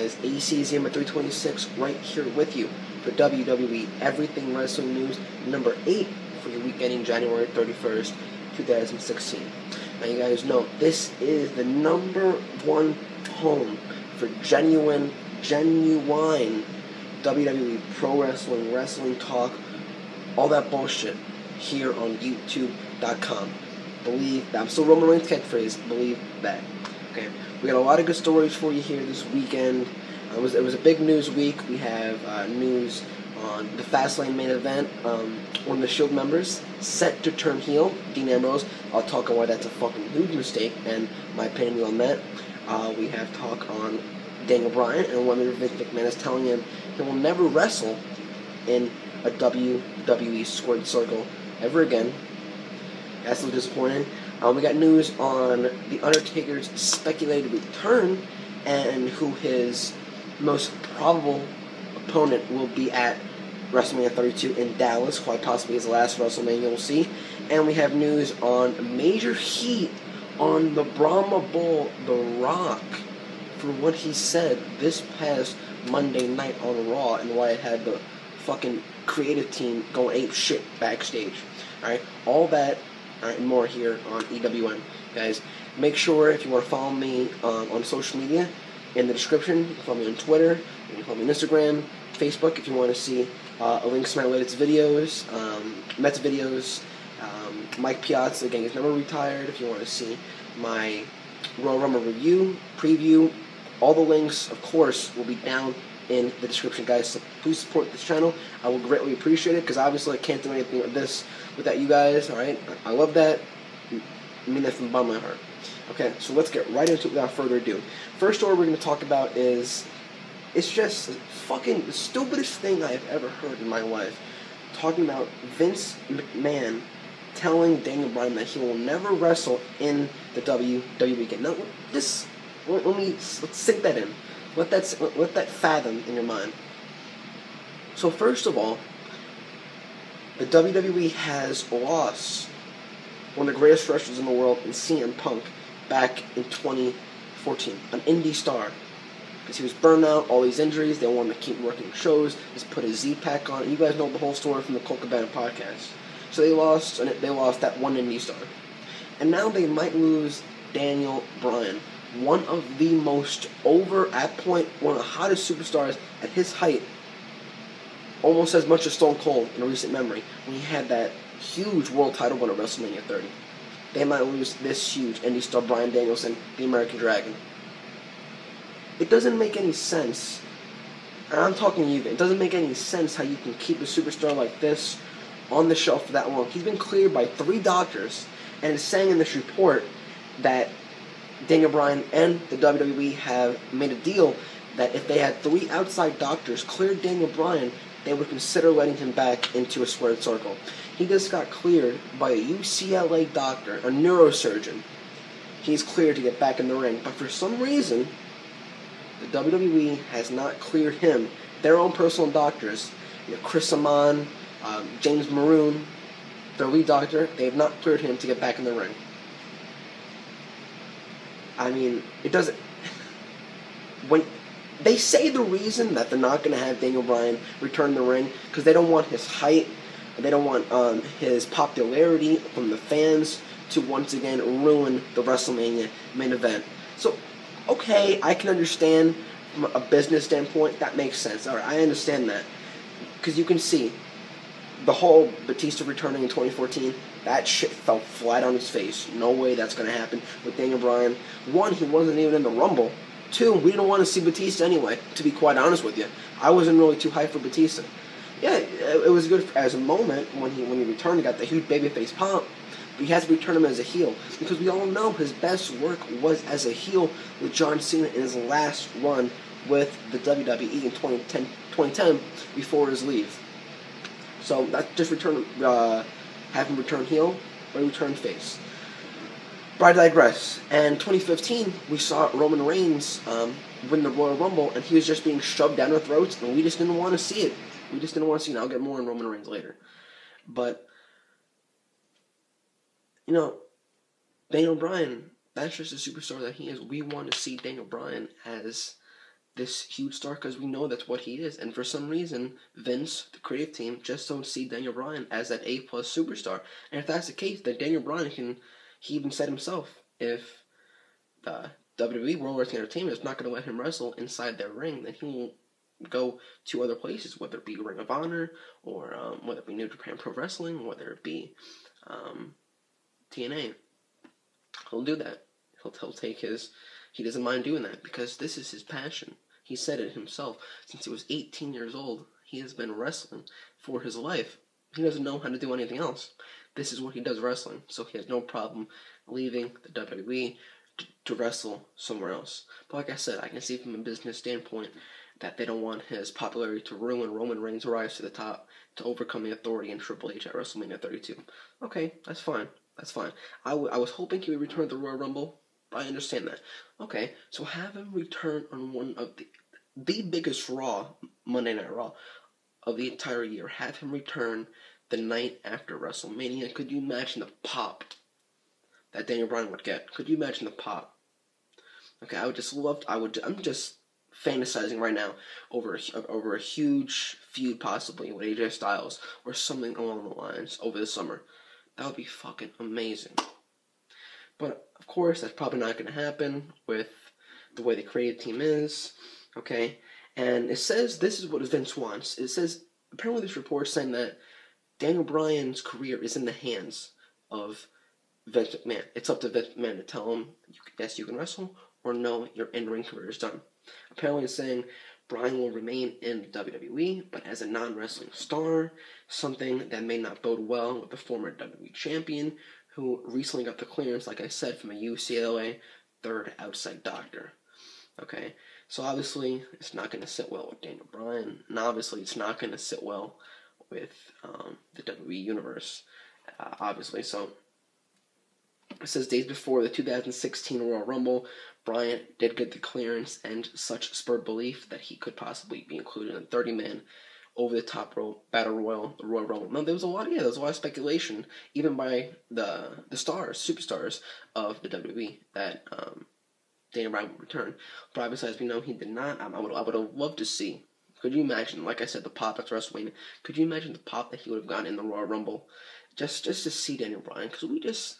guys, ACZM at 326 right here with you for WWE Everything Wrestling News number 8 for your week ending January 31st, 2016. Now you guys know this is the number one home for genuine WWE Pro Wrestling, wrestling talk, all that bullshit here on YouTube.com. Believe that. I'm still Roman Reigns' catchphrase. Believe that. Okay. We got a lot of good stories for you here this weekend. It was a big news week. We have news on the Fastlane main event. One of the Shield members set to turn heel, Dean Ambrose. I'll talk on why that's a fucking huge mistake and my opinion on that. We have talk on Daniel Bryan and whether Vince McMahon is telling him he will never wrestle in a WWE squared circle ever again. That's a little disappointing. We got news on the Undertaker's speculated return and who his most probable opponent will be at WrestleMania 32 in Dallas, quite possibly his last WrestleMania, we'll see. And we have news on major heat on the Brahma Bull, The Rock, for what he said this past Monday night on Raw and why it had the fucking creative team going ape shit backstage. Alright, all that and more here on EWN. Guys, make sure if you want to follow me on social media, in the description, you can follow me on Twitter, you can follow me on Instagram, Facebook if you want to see links to my latest videos, Mets videos, Mike Piazza, again, he's never retired, if you want to see my Royal Rumble review, preview, all the links, of course, will be down in the description, guys. So please support this channel. I will greatly appreciate it, because obviously I can't do anything like this without you guys, alright? I love that. I mean that from the bottom of my heart. Okay, so let's get right into it without further ado. First story we're going to talk about is, it's just fucking the stupidest thing I have ever heard in my life. Talking about Vince McMahon telling Daniel Bryan that he will never wrestle in the WWE again. Now, let's sink that in. Let that fathom in your mind. So first of all, the WWE has lost one of the greatest wrestlers in the world in CM Punk back in 2014, an indie star. Because he was burned out, all these injuries, they wanted to keep working shows, just put a Z-Pack on. You guys know the whole story from the Colt Cabana podcast. So they lost that one indie star. And now they might lose Daniel Bryan, one of the most over, at point, one of the hottest superstars at his height, almost as much as Stone Cold in recent memory, when he had that huge world title win at WrestleMania 30. They might lose this huge indie star, Bryan Danielson, the American Dragon. It doesn't make any sense, and I'm talking to you, it doesn't make any sense how you can keep a superstar like this on the shelf for that long. He's been cleared by 3 doctors, and it's saying in this report that Daniel Bryan and the WWE have made a deal that if they had 3 outside doctors clear Daniel Bryan, they would consider letting him back into a squared circle. He just got cleared by a UCLA doctor, a neurosurgeon. He's cleared to get back in the ring, but for some reason, the WWE has not cleared him. Their own personal doctors, Chris Amon, James Maroon, their lead doctor, they have not cleared him to get back in the ring. I mean, it doesn't... When they say the reason that they're not going to have Daniel Bryan return to the ring, because they don't want his height, they don't want his popularity from the fans to once again ruin the WrestleMania main event. So, okay, I can understand from a business standpoint, that makes sense. Alright, I understand that. Because you can see, the whole Batista returning in 2014, that shit fell flat on his face. No way that's going to happen with Daniel Bryan. 1, he wasn't even in the Rumble. 2, we didn't want to see Batista anyway, to be quite honest with you. I wasn't really too hyped for Batista. Yeah, it was good as a moment when he returned, he got the huge babyface pop. But he has to return him as a heel. Because we all know his best work was as a heel with John Cena in his last run with the WWE in 2010 before his leave. So that just have him return heel or return face. But I digress. And 2015, we saw Roman Reigns win the Royal Rumble, and he was just being shoved down our throats, and we just didn't want to see it. We just didn't want to see it. I'll get more on Roman Reigns later. But, Daniel Bryan, that's just a superstar that he is. We want to see Daniel Bryan as this huge star because we know that's what he is. And for some reason, Vince, the creative team, just don't see Daniel Bryan as that A-plus superstar. And if that's the case, then Daniel Bryan he even said himself, if the WWE World Wrestling Entertainment is not going to let him wrestle inside their ring, then he will go to other places, whether it be Ring of Honor, or whether it be New Japan Pro Wrestling, whether it be TNA. He'll do that. He'll take he doesn't mind doing that because this is his passion. He said it himself. Since he was 18 years old, he has been wrestling for his life. He doesn't know how to do anything else. This is what he does, wrestling. So he has no problem leaving the WWE to wrestle somewhere else. But like I said, I can see from a business standpoint that they don't want his popularity to ruin Roman Reigns' rise to the top to overcome the authority in Triple H at WrestleMania 32. Okay, that's fine. That's fine. I was hoping he would return at the Royal Rumble, but I understand that. Okay, so have him return on one of the biggest Raw, Monday Night Raw, of the entire year. Have him return the night after WrestleMania. Could you imagine the pop that Daniel Bryan would get? Could you imagine the pop? Okay, I'm just fantasizing right now over a huge feud possibly with AJ Styles or something along the lines over the summer. That would be fucking amazing. But, of course, that's probably not going to happen with the way the creative team is, okay? And it says, this is what Vince wants. It says, apparently this report is saying that Daniel Bryan's career is in the hands of Vince McMahon. It's up to Vince McMahon to tell him, yes, you can wrestle, or no, your in-ring career is done. Apparently it's saying Bryan will remain in WWE, but as a non-wrestling star, something that may not bode well with the former WWE champion, who recently got the clearance, like I said, from a UCLA third outside doctor. Okay, so obviously it's not going to sit well with Daniel Bryan, and obviously it's not going to sit well with the WWE Universe, obviously. So it says days before the 2016 Royal Rumble, Bryan did get the clearance, and such spurred belief that he could possibly be included in 30-man over-the-top Battle Royal, the Royal Rumble. Now, there was a lot of speculation, even by the superstars of the WWE, that Daniel Bryan would return. But obviously, as we know, he did not. I would have loved to see. Could you imagine, like I said, the pop after WrestleMania? Could you imagine the pop that he would have gotten in the Royal Rumble, just to see Daniel Bryan? Because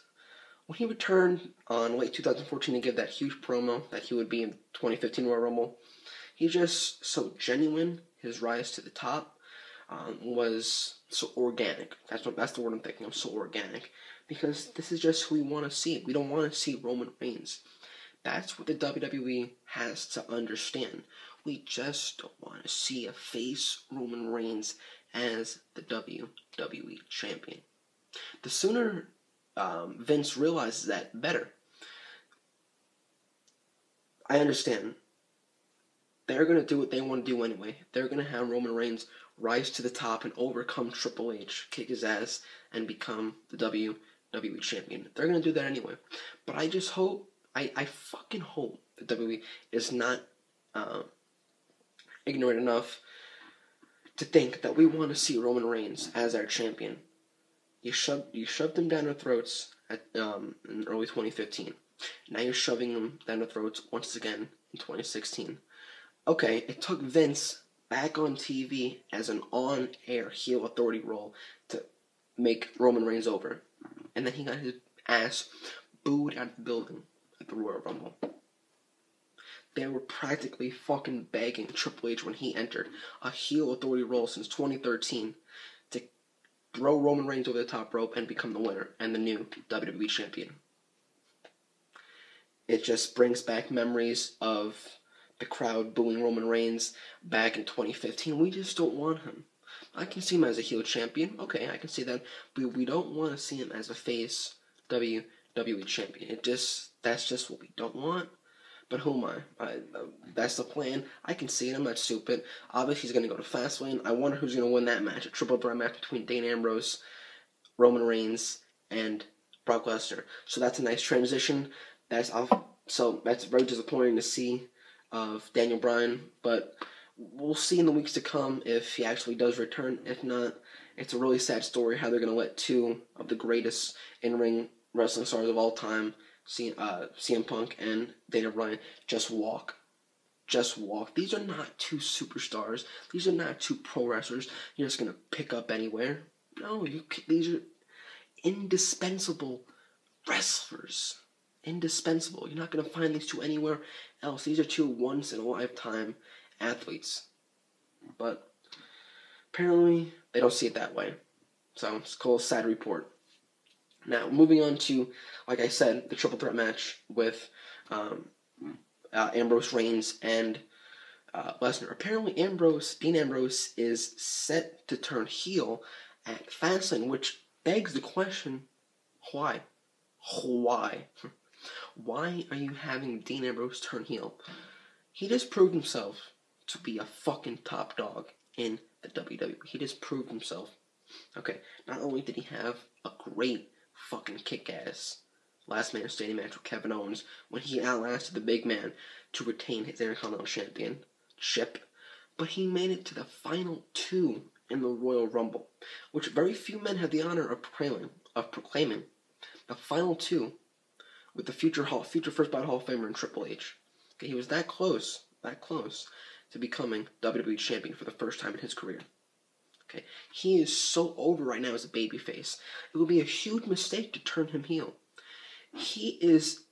when he returned on late 2014 to give that huge promo that he would be in 2015 Royal Rumble, he's just so genuine. His rise to the top was so organic. That's the word I'm thinking of, so organic. Because this is just who we want to see. We don't want to see Roman Reigns. That's what the WWE has to understand. We just don't want to see a face Roman Reigns as the WWE champion. The sooner Vince realizes that, better. I understand. They're going to do what they want to do anyway. They're going to have Roman Reigns rise to the top and overcome Triple H, kick his ass, and become the WWE champion. They're going to do that anyway. But I just hope, I fucking hope the WWE is not ignorant enough to think that we want to see Roman Reigns as our champion. You shoved him down our throats in early 2015. Now you're shoving him down our throats once again in 2016. Okay, it took Vince back on TV as an on-air heel authority role to make Roman Reigns over. And then he got his ass booed out of the building at the Royal Rumble. They were practically fucking begging Triple H when he entered a heel authority role since 2013 to throw Roman Reigns over the top rope and become the winner and the new WWE champion. It just brings back memories of the crowd booing Roman Reigns back in 2015. We just don't want him. I can see him as a heel champion. Okay, I can see that. But we don't want to see him as a face WWE champion. That's just what we don't want. But who am I? That's the plan. I can see it. I'm not stupid. Obviously, he's going to go to Fastlane. I wonder who's going to win that match. A triple threat match between Dean Ambrose, Roman Reigns, and Brock Lesnar. So that's a nice transition. That's very disappointing to see of Daniel Bryan, but we'll see in the weeks to come if he actually does return. If not, it's a really sad story how they're going to let two of the greatest in-ring wrestling stars of all time, CM Punk and Daniel Bryan, just walk. just walk. These are not two superstars. These are not two pro wrestlers you're just going to pick up anywhere. No, these are indispensable wrestlers. Indispensable. You're not going to find these two anywhere else. These are two once-in-a-lifetime athletes. But apparently, they don't see it that way. So, it's called a sad report. Now, moving on to, like I said, the triple threat match with Ambrose, Reigns, and Lesnar. Apparently, Dean Ambrose is set to turn heel at Fastlane, which begs the question, why? Why? Why are you having Dean Ambrose turn heel? He just proved himself to be a fucking top dog in the WWE. He just proved himself. Okay, not only did he have a great fucking kick-ass last man standing match with Kevin Owens when he outlasted the big man to retain his Intercontinental Championship, but he made it to the final two in the Royal Rumble, which very few men have the honor of proclaiming. The final two with the future first ballot Hall of Famer in Triple H. Okay, he was that close to becoming WWE Champion for the first time in his career. Okay, he is so over right now as a babyface. It would be a huge mistake to turn him heel. He is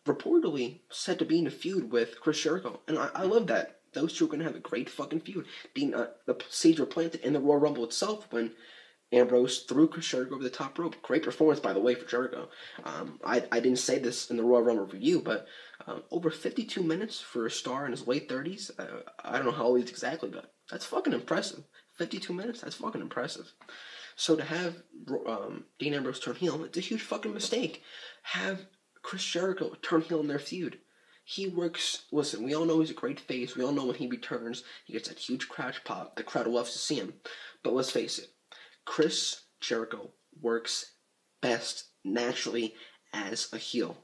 reportedly said to be in a feud with Chris Jericho, and I love that. Those two are going to have a great fucking feud. The seeds were planted in the Royal Rumble itself when Ambrose threw Chris Jericho over the top rope. Great performance, by the way, for Jericho. I didn't say this in the Royal Rumble review, but over 52 minutes for a star in his late 30s. I don't know how old he is exactly, but that's fucking impressive. 52 minutes? That's fucking impressive. So to have Dean Ambrose turn heel, it's a huge fucking mistake. Have Chris Jericho turn heel in their feud. He works, listen, we all know he's a great face. We all know when he returns, he gets that huge crowd pop. The crowd loves to see him. But let's face it, Chris Jericho works best naturally as a heel.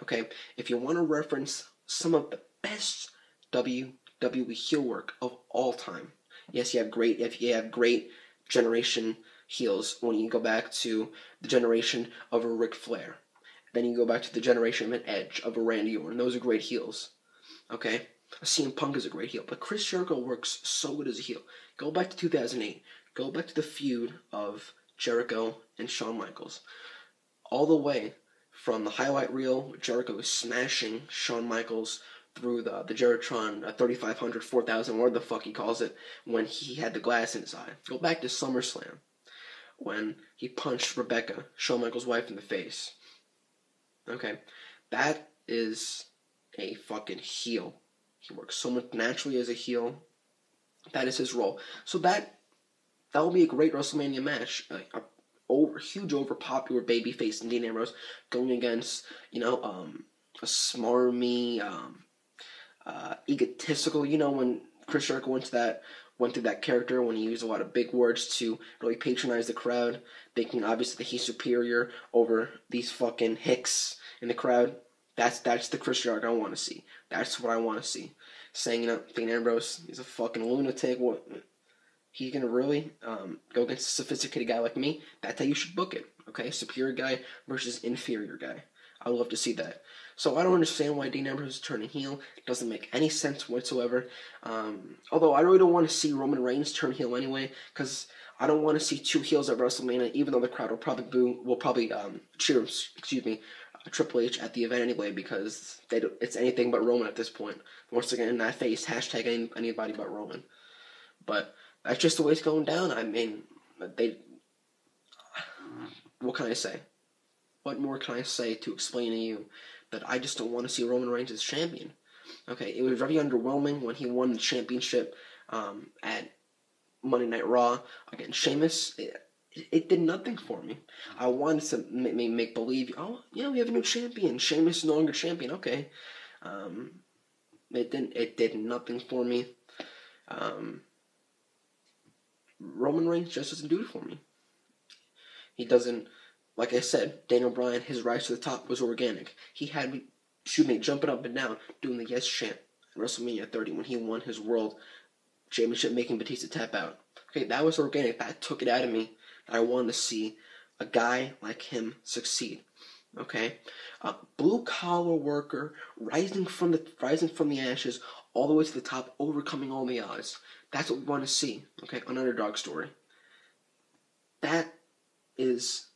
Okay? If you want to reference some of the best WWE heel work of all time, yes, you have great generation heels when you go back to the generation of a Ric Flair. Then you go back to the generation of an Edge, of a Randy Orton. Those are great heels. Okay? A CM Punk is a great heel. But Chris Jericho works so good as a heel. Go back to 2008. Go back to the feud of Jericho and Shawn Michaels. All the way from the highlight reel, Jericho is smashing Shawn Michaels through the Jeritron 3500, 4000, whatever the fuck he calls it, when he had the glass in his eye. Go back to SummerSlam, when he punched Rebecca, Shawn Michaels' wife, in the face. Okay, that is a fucking heel. He works so much naturally as a heel. That is his role. So that will be a great WrestleMania match. A huge, over-popular babyface in Dean Ambrose going against, a smarmy, egotistical. When Chris Jericho went through that character when he used a lot of big words to really patronize the crowd, thinking obviously that he's superior over these fucking hicks in the crowd. That's the Chris Jericho I want to see. That's what I want to see. Saying, Dean Ambrose, he's a fucking lunatic. What? He's gonna really go against a sophisticated guy like me? That's how you should book it. Okay, superior guy versus inferior guy. I would love to see that. So I don't understand why Dean Ambrose is turning heel. It doesn't make any sense whatsoever. Although I really don't want to see Roman Reigns turn heel anyway, because I don't want to see two heels at WrestleMania, even though the crowd will probably cheer Triple H at the event anyway, because it's anything but Roman at this point. Once again, in that face, hashtag anybody but Roman. But that's just the way it's going down. I mean, what can I say? What more can I say to explain to you that I just don't want to see Roman Reigns as champion? Okay, it was very underwhelming when he won the championship at Monday Night Raw against Sheamus. It did nothing for me. I wanted to make believe, we have a new champion. Sheamus is no longer champion. Okay. It did nothing for me. Roman Reigns just doesn't do it for me. He doesn't. Like I said, Daniel Bryan, his rise to the top was organic. He had me, jumping up and down, doing the yes chant at WrestleMania 30 when he won his world championship, making Batista tap out. Okay, that was organic. That took it out of me. I wanted to see a guy like him succeed. Okay, blue collar worker, rising from the ashes, all the way to the top, overcoming all the odds. That's what we want to see, okay, an underdog story. That is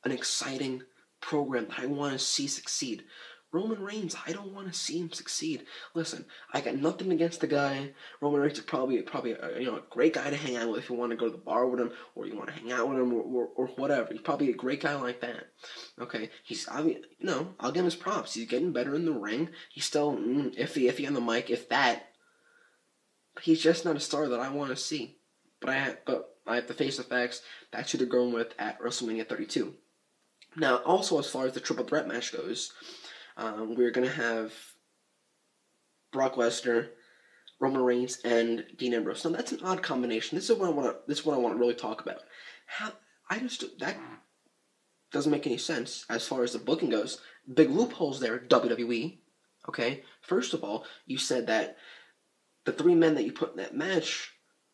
an exciting program that I want to see succeed. Roman Reigns, I don't want to see him succeed. Listen, I got nothing against the guy. Roman Reigns is probably a great guy to hang out with if you want to go to the bar with him, or you want to hang out with him, or whatever. He's probably a great guy like that. Okay, I'll give him his props. He's getting better in the ring. He's still iffy on the mic, if that. But he's just not a star that I want to see. But I have to face the facts. That's who they're going with at WrestleMania 32. Now, also as far as the triple threat match goes, we're going to have Brock Lesnar, Roman Reigns, and Dean Ambrose. Now, that's an odd combination. This is what I want to really talk about. That doesn't make any sense as far as the booking goes. Big loopholes there, WWE. Okay? First of all, you said that the three men that you put in that match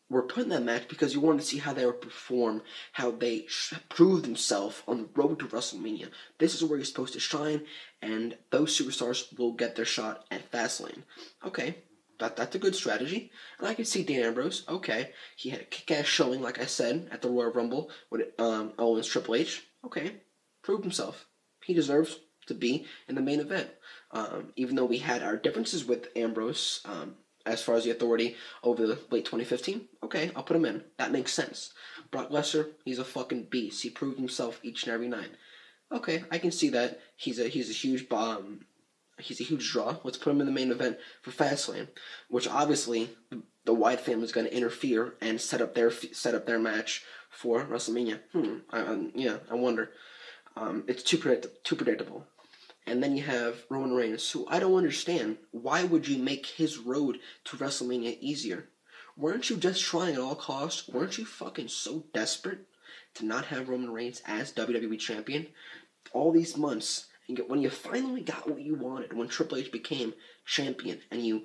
were put in that match because you wanted to see how they would perform, how they prove themselves on the road to WrestleMania. This is where you're supposed to shine, and those superstars will get their shot at Fastlane. Okay, that's a good strategy, and I can see Dean Ambrose. Okay, he had a kick-ass showing, like I said, at the Royal Rumble with Owens Triple H. Okay, proved himself. He deserves to be in the main event. Even though we had our differences with Ambrose, as far as the authority over the late 2015, okay, I'll put him in. That makes sense. Brock Lesnar, he's a fucking beast. He proved himself each and every night. Okay, I can see that. He's a huge bomb. He's a huge draw. Let's put him in the main event for Fastlane, which obviously the Wyatt family is going to interfere and set up their match for WrestleMania. I wonder. It's too predictable. And then you have Roman Reigns, who I don't understand. Why would you make his road to WrestleMania easier? Weren't you just trying at all costs? Weren't you fucking so desperate to not have Roman Reigns as WWE Champion? All these months, and when you finally got what you wanted, when Triple H became champion, and you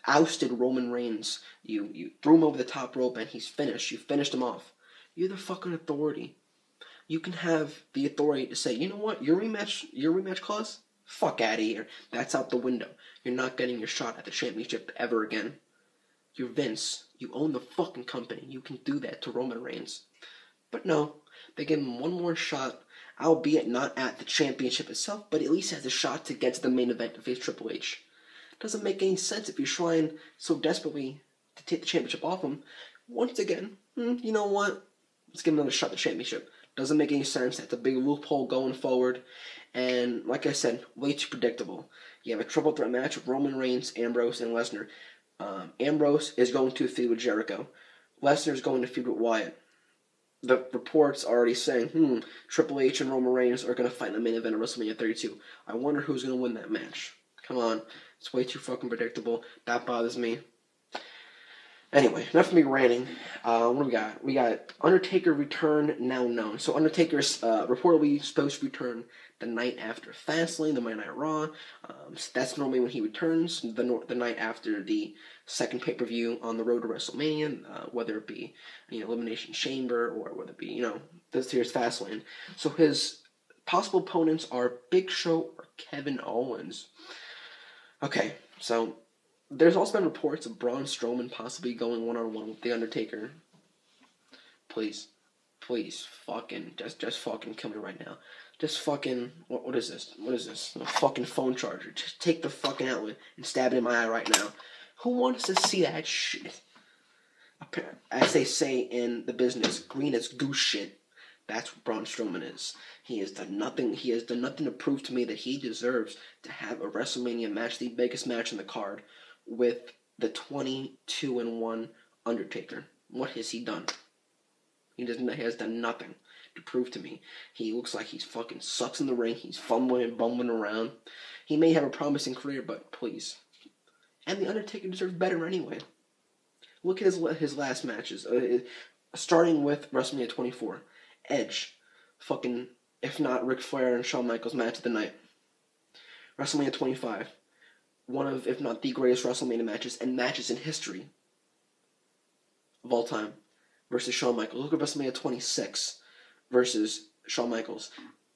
ousted Roman Reigns, you threw him over the top rope, and he's finished. You finished him off. You're the fucking authority. You can have the authority to say, you know what, your rematch clause? Fuck out of here. That's out the window. You're not getting your shot at the championship ever again. You're Vince. You own the fucking company. You can do that to Roman Reigns. But no, they give him one more shot, albeit not at the championship itself, but at least has a shot to get to the main event to face Triple H. Doesn't make any sense if you're trying so desperately to take the championship off him. Once again, you know what? Let's give him another shot at the championship. Doesn't make any sense. That's a big loophole going forward. And like I said, way too predictable. You have a triple threat match with Roman Reigns, Ambrose, and Lesnar. Ambrose is going to feud with Jericho. Lesnar is going to feud with Wyatt. The reports are already saying, Triple H and Roman Reigns are going to fight in the main event of WrestleMania 32. I wonder who's going to win that match. Come on. It's way too fucking predictable. That bothers me. Anyway, enough of me ranting. What do we got? We got Undertaker Return now known. So Undertaker's reportedly supposed to return the night after Fastlane, the Monday Night Raw. So that's normally when he returns, the night after the second pay-per-view on the road to WrestleMania, whether it be Elimination Chamber or whether it be, this year's Fastlane. So his possible opponents are Big Show or Kevin Owens. Okay, so there's also been reports of Braun Strowman possibly going one-on-one with The Undertaker. Please, fucking, just fucking kill me right now. Just fucking, what is this? What is this? A fucking phone charger. Just take the fucking outlet and stab it in my eye right now. Who wants to see that shit? As they say in the business, green as goose shit. That's what Braun Strowman is. He has done nothing to prove to me that he deserves to have a WrestleMania match, the biggest match in the card, with the 22-1 Undertaker. What has he done? He has done nothing to prove to me. He looks like he's fucking sucks in the ring. He's fumbling and bumbling around. He may have a promising career, but please. And The Undertaker deserves better anyway. Look at his last matches. Starting with WrestleMania 24. Edge. Fucking, if not Ric Flair and Shawn Michaels match of the night. WrestleMania 25. One of, if not the greatest WrestleMania matches and matches in history of all time versus Shawn Michaels. Look at WrestleMania 26 versus Shawn Michaels.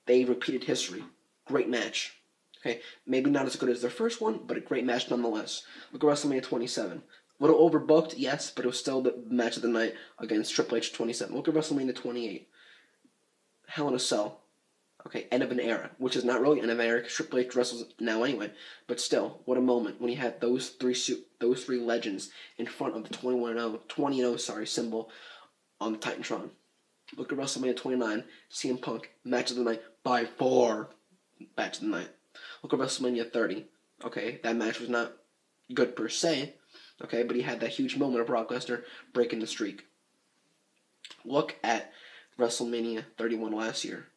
They repeated history. Great match. Okay, maybe not as good as their first one, but a great match nonetheless. Look at WrestleMania 27. A little overbooked, yes, but it was still the match of the night against Triple H 27. Look at WrestleMania 28. Hell in a Cell. Okay, end of an era, which is not really end of an era because Triple H wrestles now anyway. But still, what a moment when you had those three legends in front of the 20-0 symbol on the Titantron. Look at WrestleMania 29, CM Punk, match of the night by far, match of the night. Look at WrestleMania 30. Okay, that match was not good per se. Okay, but he had that huge moment of Brock Lesnar breaking the streak. Look at WrestleMania 31 last year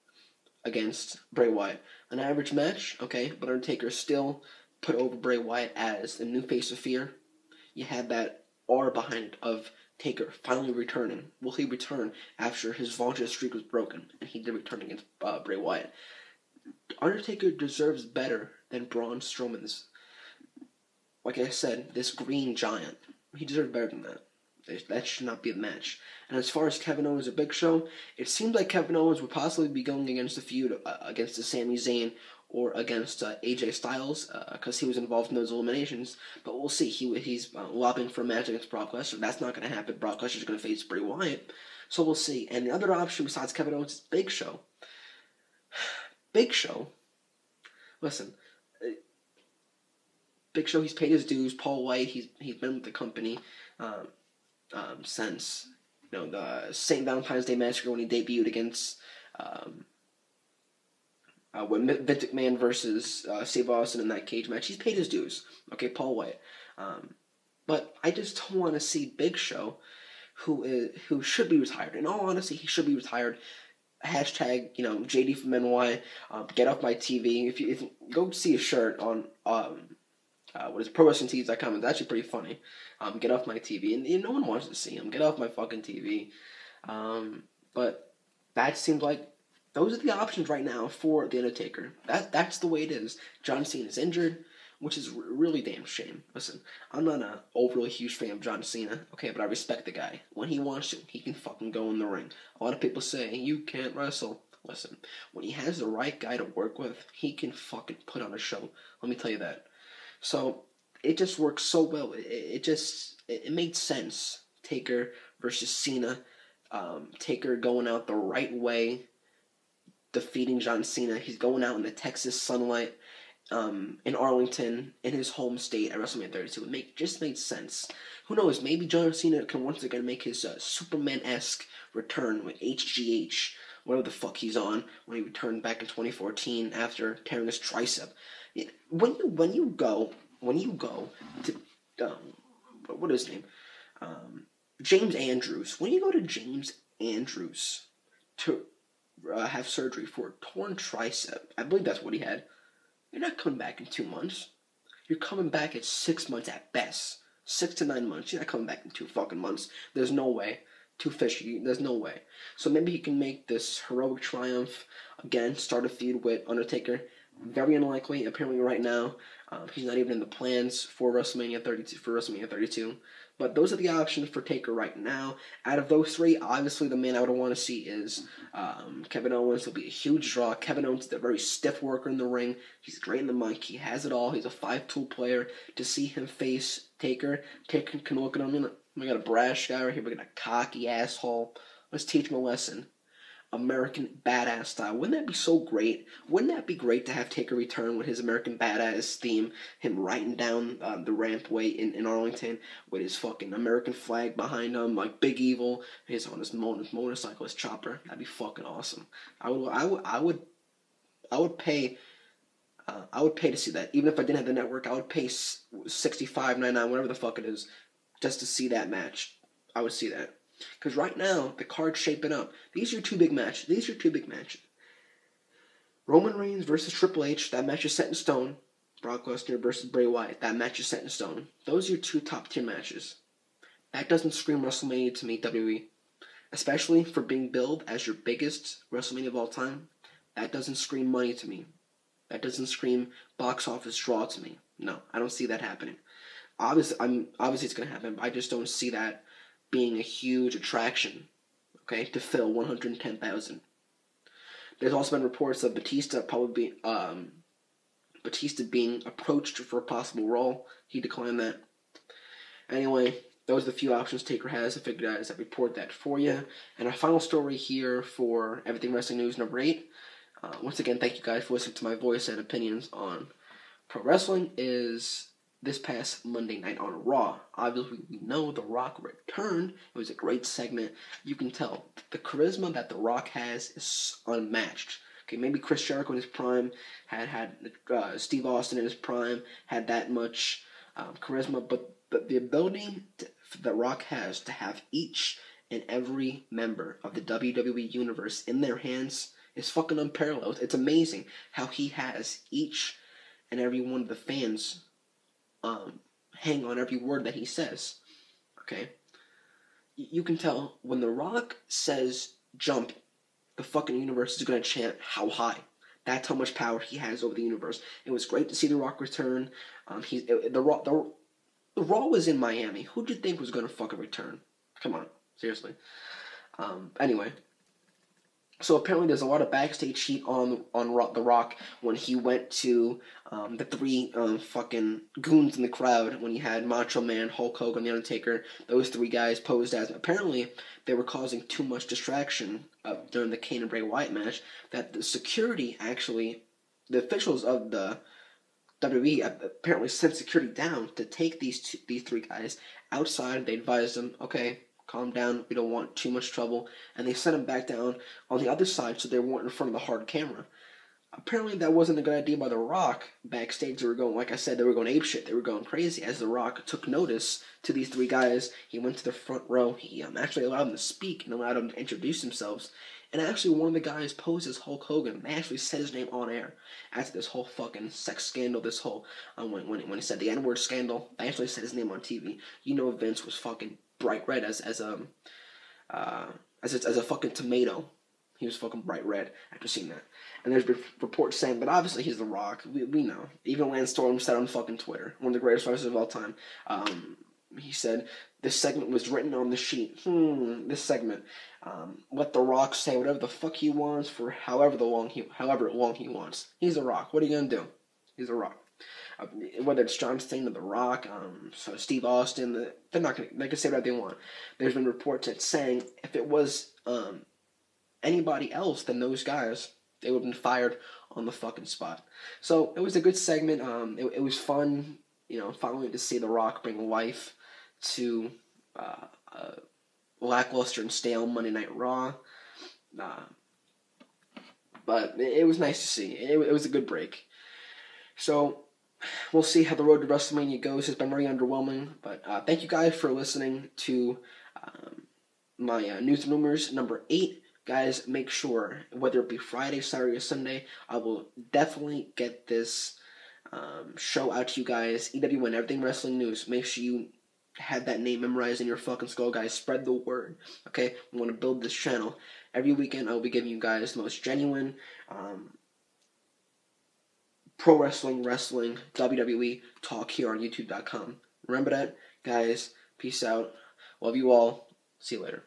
against Bray Wyatt. An average match, okay, but Undertaker still put over Bray Wyatt as the new face of fear. You had that aura behind it of Taker finally returning. Will he return after his vaunted streak was broken? And he did return against Bray Wyatt. Undertaker deserves better than Braun Strowman's. Like I said, this green giant. He deserves better than that. That should not be a match. And as far as Kevin Owens or Big Show, it seems like Kevin Owens would possibly be going against the feud against the Sami Zayn or against AJ Styles because he was involved in those eliminations. But we'll see. He's lobbying for a match against Brock Lesnar. That's not going to happen. Brock Lesnar's going to face Bray Wyatt. So we'll see. And the other option besides Kevin Owens is Big Show. Big Show. Listen. Big Show, he's paid his dues. Paul White, he's been with the company since the St. Valentine's Day Massacre when he debuted against when Vince McMahon versus Steve Austin in that cage match. He's paid his dues. Okay, Paul White. But I just don't want to see Big Show, who should be retired. In all honesty, he should be retired. Hashtag, JD from NY. Get off my TV. If you go see a shirt on what is ProWrestlingTees.com. It's actually pretty funny. Get off my TV, and no one wants to see him. Get off my fucking TV. But that seems like those are the options right now for the Undertaker. That's the way it is. John Cena is injured, which is really damn shame. Listen, I'm not an overly huge fan of John Cena, okay, but I respect the guy. When he wants to, he can fucking go in the ring. A lot of people say you can't wrestle. Listen, when he has the right guy to work with, he can fucking put on a show. Let me tell you that. So it just works so well. It made sense. Taker versus Cena. Taker going out the right way, defeating John Cena. He's going out in the Texas sunlight, in Arlington, in his home state at WrestleMania 32. It just made sense. Who knows? Maybe John Cena can once again make his Superman-esque return with HGH, whatever the fuck he's on, when he returned back in 2014 after tearing his tricep. When you go to what is his name, James Andrews. When you go to James Andrews to have surgery for a torn tricep, I believe that's what he had. You're not coming back in 2 months. You're coming back at 6 months at best. 6 to 9 months. You're not coming back in 2 fucking months. There's no way. Too fishy. There's no way. So maybe he can make this heroic triumph again. Start a feud with Undertaker. Very unlikely. Apparently, right now, he's not even in the plans for WrestleMania 32. But those are the options for Taker right now. Out of those three, obviously the man I would want to see is Kevin Owens. Will be a huge draw. Kevin Owens is a very stiff worker in the ring. He's great in the mic. He has it all. He's a 5-tool player. To see him face Taker can look at him. We got a brash guy right here. We got a cocky asshole. Let's teach him a lesson. American Badass style. Wouldn't that be so great? Wouldn't that be great to have Taker return with his American Badass theme, him riding down the rampway in Arlington with his fucking American flag behind him, like Big Evil. He's on his motorcycle, his chopper. That'd be fucking awesome. I would pay to see that. Even if I didn't have the network, I would pay $65.99, whatever the fuck it is, just to see that match. I would see that. Because right now, the card's shaping up. These are your two big matches. Roman Reigns versus Triple H. That match is set in stone. Brock Lesnar versus Bray Wyatt. That match is set in stone. Those are your two top-tier matches. That doesn't scream WrestleMania to me, WWE. Especially for being billed as your biggest WrestleMania of all time. That doesn't scream money to me. That doesn't scream box office draw to me. No, I don't see that happening. Obviously it's going to happen, but I just don't see that being a huge attraction, okay, to fill 110,000. There's also been reports of Batista probably Batista being approached for a possible role. He declined that. Anyway, those are the few options Taker has. I figured I'd report that for you. And our final story here for Everything Wrestling News number 8. Once again, thank you guys for listening to my voice and opinions on pro wrestling. Is this past Monday night on Raw. Obviously, we know The Rock returned. It was a great segment. You can tell the charisma that The Rock has is unmatched. Okay, maybe Chris Jericho in his prime had Steve Austin in his prime had that much charisma, but the ability that Rock has to have each and every member of the WWE Universe in their hands is fucking unparalleled. It's amazing how he has each and every one of the fans hang on every word that he says. Okay? You can tell when The Rock says jump, the fucking universe is going to chant how high. That's how much power he has over the universe. It was great to see The Rock return. The Raw was in Miami. Who'd you think was going to fucking return? Come on. Seriously. Anyway. So apparently there's a lot of backstage heat on The Rock when he went to the three fucking goons in the crowd when he had Macho Man, Hulk Hogan, The Undertaker. Those three guys posed as... Apparently they were causing too much distraction during the Kane and Bray Wyatt match that the security actually... The officials of the WWE apparently sent security down to take these three guys outside. They advised them, okay, calm down, we don't want too much trouble. And they sent them back down on the other side so they weren't in front of the hard camera. Apparently that wasn't a good idea by The Rock. Backstage they were going, like I said, they were going apeshit. They were going crazy. As The Rock took notice to these three guys, he went to the front row. He actually allowed them to speak and allowed them to introduce themselves. And actually one of the guys posed as Hulk Hogan. They actually said his name on air. After this whole fucking sex scandal, this whole, when he said the N-word scandal, they actually said his name on TV. You know Vince was fucking bright red as a fucking tomato. He was fucking bright red after seeing that. And there's reports saying that obviously he's The Rock. We know. Even Lance Storm said on fucking Twitter, one of the greatest wrestlers of all time. He said, this segment was written on the sheet. This segment. Let The Rock say whatever the fuck he wants for however long he wants. He's The Rock. What are you gonna do? He's The Rock. Whether it's John Cena or The Rock, so Steve Austin, they're not gonna. They can say whatever they want. There's been reports that saying if it was anybody else than those guys, they would have been fired on the fucking spot. So it was a good segment. It was fun, finally to see The Rock bring life to lackluster and stale Monday Night Raw. But it was nice to see. It was a good break. So we'll see how the road to WrestleMania goes. It's been very underwhelming. But thank you guys for listening to my News and Rumors number 8. Guys, make sure, whether it be Friday, Saturday, or Sunday, I will definitely get this show out to you guys. EWN Everything Wrestling News. Make sure you have that name memorized in your fucking skull, guys. Spread the word, okay? We want to build this channel. Every weekend, I will be giving you guys the most genuine pro wrestling, WWE talk here on YouTube.com. Remember that, guys. Peace out. Love you all. See you later.